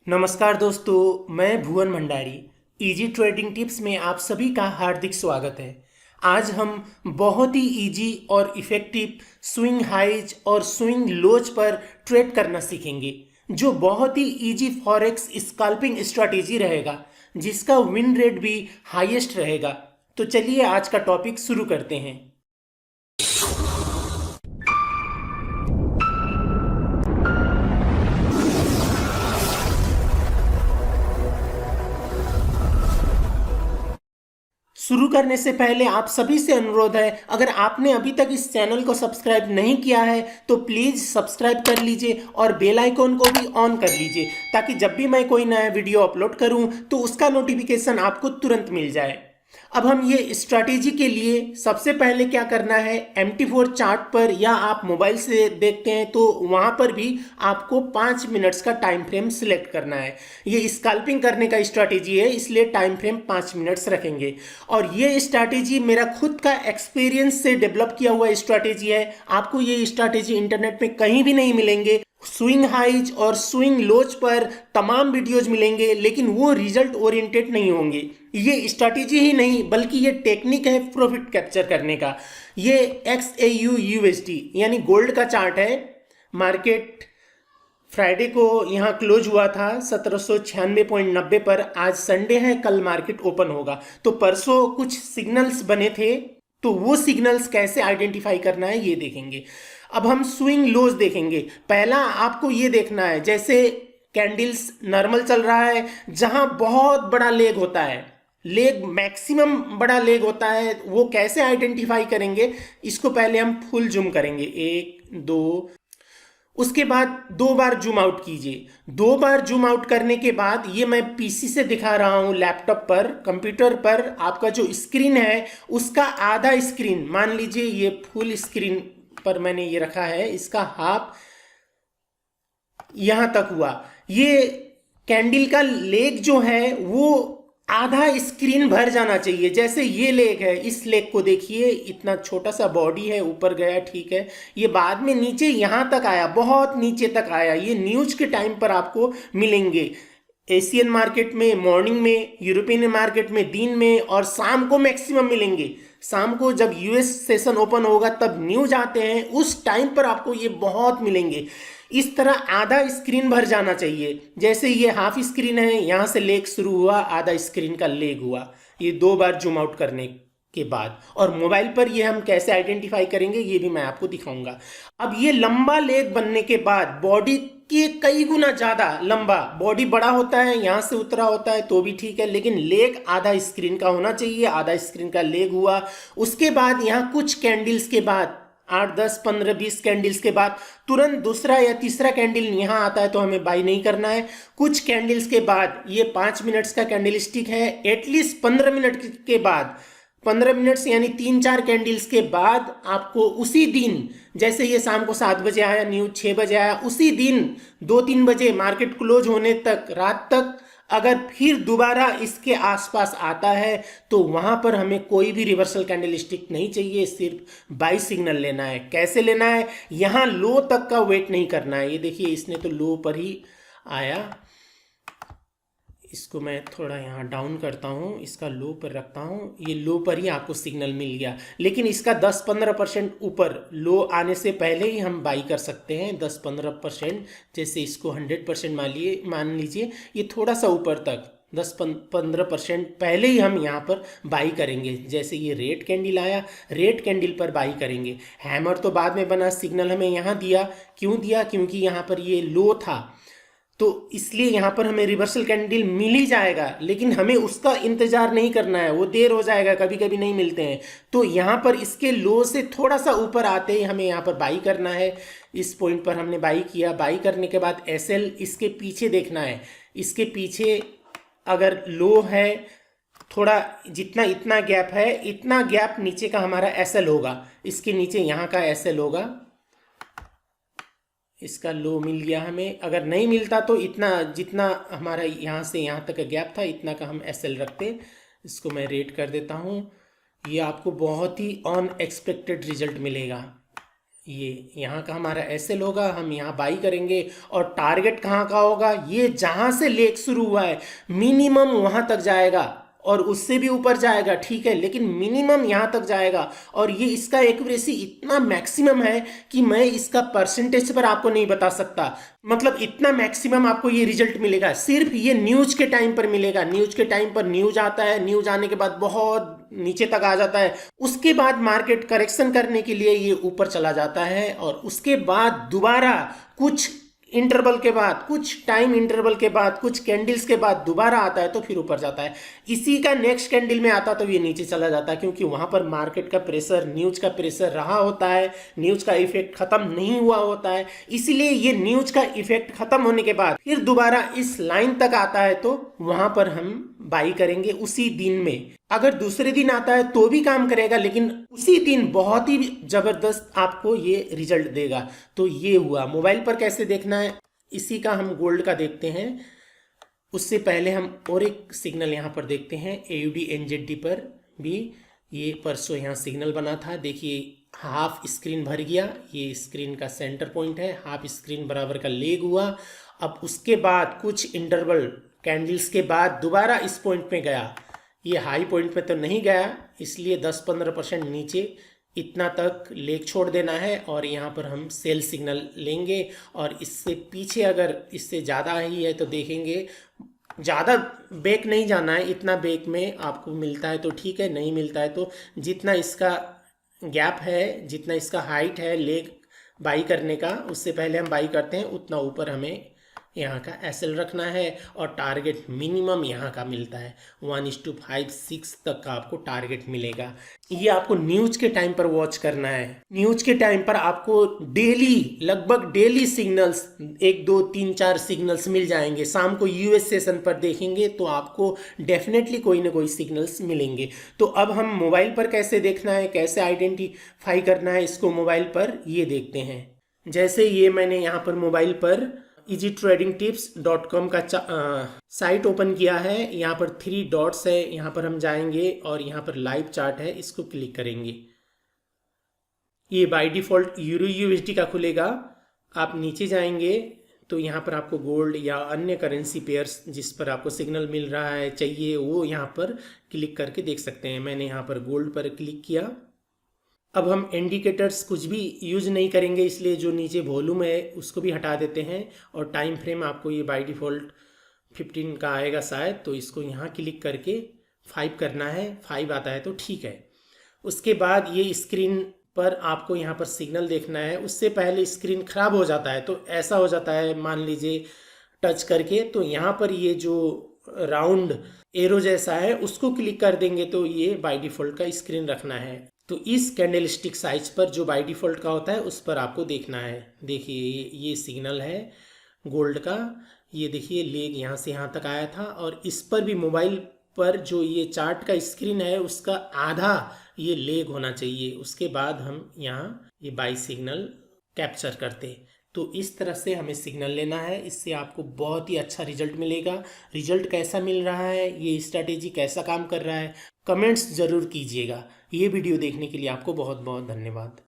नमस्कार दोस्तों, मैं भुवन भंडारी। इजी ट्रेडिंग टिप्स में आप सभी का हार्दिक स्वागत है। आज हम बहुत ही इजी और इफ़ेक्टिव स्विंग हाइज और स्विंग लोज पर ट्रेड करना सीखेंगे, जो बहुत ही इजी फॉरेक्स स्कैल्पिंग स्ट्रैटेजी रहेगा, जिसका विन रेट भी हाईएस्ट रहेगा। तो चलिए आज का टॉपिक शुरू करते हैं। शुरू करने से पहले आप सभी से अनुरोध है, अगर आपने अभी तक इस चैनल को सब्सक्राइब नहीं किया है तो प्लीज़ सब्सक्राइब कर लीजिए और बेल आइकॉन को भी ऑन कर लीजिए, ताकि जब भी मैं कोई नया वीडियो अपलोड करूं तो उसका नोटिफिकेशन आपको तुरंत मिल जाए। अब हम ये स्ट्रैटेजी के लिए सबसे पहले क्या करना है, MT4 चार्ट पर या आप मोबाइल से देखते हैं तो वहां पर भी आपको 5 मिनट्स का टाइम फ्रेम सिलेक्ट करना है। ये स्कैल्पिंग करने का स्ट्रैटेजी है, इसलिए टाइम फ्रेम 5 मिनट्स रखेंगे। और ये स्ट्रैटेजी मेरा खुद का एक्सपीरियंस से डेवलप किया हुआ स्ट्रैटेजी है। आपको ये स्ट्रैटेजी इंटरनेट में कहीं भी नहीं मिलेंगे। स्विंग हाइज और स्विंग लोज पर तमाम वीडियोज मिलेंगे, लेकिन वो रिजल्ट ओरिएंटेड नहीं होंगे। ये स्ट्रैटेजी ही नहीं बल्कि ये टेक्निक है प्रॉफिट कैप्चर करने का। ये XAU USD यानी गोल्ड का चार्ट है। मार्केट फ्राइडे को यहाँ क्लोज हुआ था 1796.90 पर। आज संडे है, कल मार्केट ओपन होगा। तो परसों कुछ सिग्नल्स बने थे, तो वो सिग्नल्स कैसे आइडेंटिफाई करना है ये देखेंगे। अब हम स्विंग लोज देखेंगे। पहला आपको ये देखना है, जैसे कैंडल्स नॉर्मल चल रहा है, जहां बहुत बड़ा लेग होता है, लेग मैक्सिमम बड़ा लेग होता है, वो कैसे आइडेंटिफाई करेंगे, इसको पहले हम फुल जूम करेंगे। 1 2, उसके बाद 2 बार जूम आउट कीजिए। 2 बार जूम आउट करने के बाद, ये मैं पीसी से दिखा रहा हूं, लैपटॉप पर, कंप्यूटर पर आपका जो स्क्रीन है उसका आधा स्क्रीन, मान लीजिए ये फुल स्क्रीन पर मैंने ये रखा है, इसका हाफ यहां तक हुआ। ये कैंडल का लेग जो है वो आधा स्क्रीन भर जाना चाहिए। जैसे ये लेग है, इस लेग को देखिए, इतना छोटा सा बॉडी है, ऊपर गया, ठीक है, ये बाद में नीचे यहां तक आया, बहुत नीचे तक आया। ये न्यूज के टाइम पर आपको मिलेंगे, एशियन मार्केट में मॉर्निंग में, यूरोपियन मार्केट में दिन में, और शाम को मैक्सिमम मिलेंगे। शाम को जब US सेशन ओपन होगा तब न्यूज आते हैं, उस टाइम पर आपको ये बहुत मिलेंगे। इस तरह आधा स्क्रीन भर जाना चाहिए। जैसे ये हाफ स्क्रीन है, यहां से लेग शुरू हुआ, आधा स्क्रीन का लेग हुआ। ये 2 बार जूम आउट करने के बाद। और मोबाइल पर ये हम कैसे आइडेंटिफाई करेंगे ये भी मैं आपको दिखाऊंगा। अब ये लंबा लेग बनने के बाद, बॉडी के कई गुना ज्यादा लंबा, बॉडी बड़ा होता है, यहां से उतरा होता है तो भी ठीक है, लेकिन लेग आधा स्क्रीन का होना चाहिए। आधा स्क्रीन का लेग हुआ। उसके बाद यहां कुछ कैंडल्स के बाद, 8 10 15 20 कैंडल्स के बाद तुरंत दूसरा या तीसरा कैंडल यहां आता है तो हमें बाई नहीं करना है। कुछ कैंडल्स के बाद, ये 5 मिनट्स का कैंडल स्टिक है, एटलीस्ट 15 मिनट के बाद, 15 मिनट्स यानी 3-4 कैंडल्स के बाद आपको उसी दिन, जैसे ये शाम को 7 बजे आया, न्यूज 6 बजे आया, उसी दिन 2-3 बजे मार्केट क्लोज होने तक, रात तक, अगर फिर दोबारा इसके आसपास आता है तो वहां पर हमें कोई भी रिवर्सल कैंडल स्टिक नहीं चाहिए, सिर्फ बाई सिग्नल लेना है। कैसे लेना है, यहां लो तक का वेट नहीं करना है। ये देखिए, इसने तो लो पर ही आया। इसको मैं थोड़ा यहाँ डाउन करता हूँ, इसका लो पर रखता हूँ, ये लो पर ही आपको सिग्नल मिल गया। लेकिन इसका 10-15% ऊपर, लो आने से पहले ही हम बाई कर सकते हैं। 10-15%, जैसे इसको 100% मान लीजिए, ये थोड़ा सा ऊपर तक 10-15% पहले ही हम यहाँ पर बाई करेंगे। जैसे ये रेड कैंडल आया, रेड कैंडल पर बाई करेंगे। हैमर तो बाद में बना, सिग्नल हमें यहाँ दिया। क्यों दिया? क्योंकि यहाँ पर ये लो था, तो इसलिए यहाँ पर हमें रिवर्सल कैंडल मिल ही जाएगा, लेकिन हमें उसका इंतजार नहीं करना है, वो देर हो जाएगा, कभी कभी नहीं मिलते हैं। तो यहाँ पर इसके लो से थोड़ा सा ऊपर आते ही हमें यहाँ पर बाई करना है। इस पॉइंट पर हमने बाई किया। बाई करने के बाद SL इसके पीछे देखना है। इसके पीछे अगर लो है, थोड़ा जितना इतना गैप है, इतना गैप नीचे का हमारा SL होगा, इसके नीचे यहाँ का SL होगा। इसका लो मिल गया हमें। अगर नहीं मिलता तो इतना, जितना हमारा यहाँ से यहाँ तक का गैप था, इतना का हम SL रखते। इसको मैं रेट कर देता हूँ। ये आपको बहुत ही अनएक्सपेक्टेड रिजल्ट मिलेगा। ये यहाँ का हमारा एसएल होगा, हम यहाँ बाई करेंगे। और टारगेट कहाँ का होगा, ये जहाँ से लेग शुरू हुआ है मिनिमम वहाँ तक जाएगा और उससे भी ऊपर जाएगा, ठीक है, लेकिन मिनिमम यहाँ तक जाएगा। और ये इसका एक्यूरेसी इतना मैक्सिमम है कि मैं इसका परसेंटेज पर आपको नहीं बता सकता। मतलब इतना मैक्सिमम आपको ये रिजल्ट मिलेगा, सिर्फ ये न्यूज के टाइम पर मिलेगा। न्यूज के टाइम पर न्यूज आता है, न्यूज आने के बाद बहुत नीचे तक आ जाता है, उसके बाद मार्केट करेक्शन करने के लिए ये ऊपर चला जाता है, और उसके बाद दोबारा कुछ इंटरवल के बाद, कुछ टाइम इंटरवल के बाद, कुछ कैंडल्स के बाद दोबारा आता है तो फिर ऊपर जाता है। इसी का नेक्स्ट कैंडल में आता तो ये नीचे चला जाता है, क्योंकि वहां पर मार्केट का प्रेशर, न्यूज का प्रेशर रहा होता है, न्यूज का इफेक्ट खत्म नहीं हुआ होता है। इसीलिए ये न्यूज का इफेक्ट खत्म होने के बाद फिर दोबारा इस लाइन तक आता है तो वहां पर हम बाई करेंगे उसी दिन में। अगर दूसरे दिन आता है तो भी काम करेगा, लेकिन उसी दिन बहुत ही जबरदस्त आपको ये रिजल्ट देगा। तो ये हुआ मोबाइल पर कैसे देखना है, इसी का हम गोल्ड का देखते हैं। उससे पहले हम और एक सिग्नल यहाँ पर देखते हैं, AUD NZD पर भी ये परसों यहाँ सिग्नल बना था। देखिए हाफ स्क्रीन भर गया, ये स्क्रीन का सेंटर पॉइंट है, हाफ स्क्रीन बराबर का लेग हुआ। अब उसके बाद कुछ इंटरवल कैंडल्स के बाद दोबारा इस पॉइंट पे गया, ये हाई पॉइंट पे तो नहीं गया, इसलिए 10-15% नीचे इतना तक लेग छोड़ देना है, और यहाँ पर हम सेल सिग्नल लेंगे। और इससे पीछे अगर इससे ज़्यादा ही है तो देखेंगे, ज़्यादा बैक नहीं जाना है, इतना बैक में आपको मिलता है तो ठीक है, नहीं मिलता है तो जितना इसका गैप है, जितना इसका हाइट है लेग बाई करने का, उससे पहले हम बाई करते हैं उतना ऊपर हमें यहाँ का एसएल रखना है। और टारगेट मिनिमम यहाँ का मिलता है 1:56 तक का आपको टारगेट मिलेगा। ये आपको न्यूज के टाइम पर वॉच करना है। न्यूज के टाइम पर आपको डेली, लगभग डेली सिग्नल्स 1, 2, 3, 4 सिग्नल्स मिल जाएंगे। शाम को यूएस सेशन पर देखेंगे तो आपको डेफिनेटली कोई ना कोई सिग्नल्स मिलेंगे। तो अब हम मोबाइल पर कैसे देखना है, कैसे आइडेंटिफाई करना है इसको मोबाइल पर, ये देखते हैं। जैसे ये मैंने यहाँ पर मोबाइल पर easytradingtips.com का साइट ओपन किया है। यहाँ पर 3 डॉट्स है, यहाँ पर हम जाएंगे और यहाँ पर लाइव चार्ट है, इसको क्लिक करेंगे। ये बाय डिफ़ॉल्ट यूरो USD का खुलेगा। आप नीचे जाएंगे तो यहाँ पर आपको गोल्ड या अन्य करेंसी पेयर्स जिस पर आपको सिग्नल मिल रहा है चाहिए, वो यहाँ पर क्लिक करके देख सकते हैं। मैंने यहाँ पर गोल्ड पर क्लिक किया। अब हम इंडिकेटर्स कुछ भी यूज़ नहीं करेंगे, इसलिए जो नीचे वॉल्यूम है उसको भी हटा देते हैं। और टाइम फ्रेम आपको ये बाय डिफ़ॉल्ट 15 का आएगा शायद, तो इसको यहाँ क्लिक करके 5 करना है। 5 आता है तो ठीक है। उसके बाद ये स्क्रीन पर आपको यहाँ पर सिग्नल देखना है। उससे पहले स्क्रीन ख़राब हो जाता है, तो ऐसा हो जाता है, मान लीजिए टच करके, तो यहाँ पर ये जो राउंड एरो जैसा है उसको क्लिक कर देंगे तो ये बाय डिफ़ॉल्ट का स्क्रीन रखना है। तो इस कैंडलस्टिक साइज पर जो बाय डिफ़ॉल्ट का होता है उस पर आपको देखना है। देखिए ये सिग्नल है गोल्ड का, ये देखिए लेग यहाँ से यहाँ तक आया था, और इस पर भी मोबाइल पर जो ये चार्ट का स्क्रीन है उसका आधा ये लेग होना चाहिए। उसके बाद हम यहाँ ये बाई सिग्नल कैप्चर करते। तो इस तरह से हमें सिग्नल लेना है, इससे आपको बहुत ही अच्छा रिजल्ट मिलेगा। रिजल्ट कैसा मिल रहा है, ये स्ट्रैटेजी कैसा काम कर रहा है, कमेंट्स ज़रूर कीजिएगा। ये वीडियो देखने के लिए आपको बहुत बहुत धन्यवाद।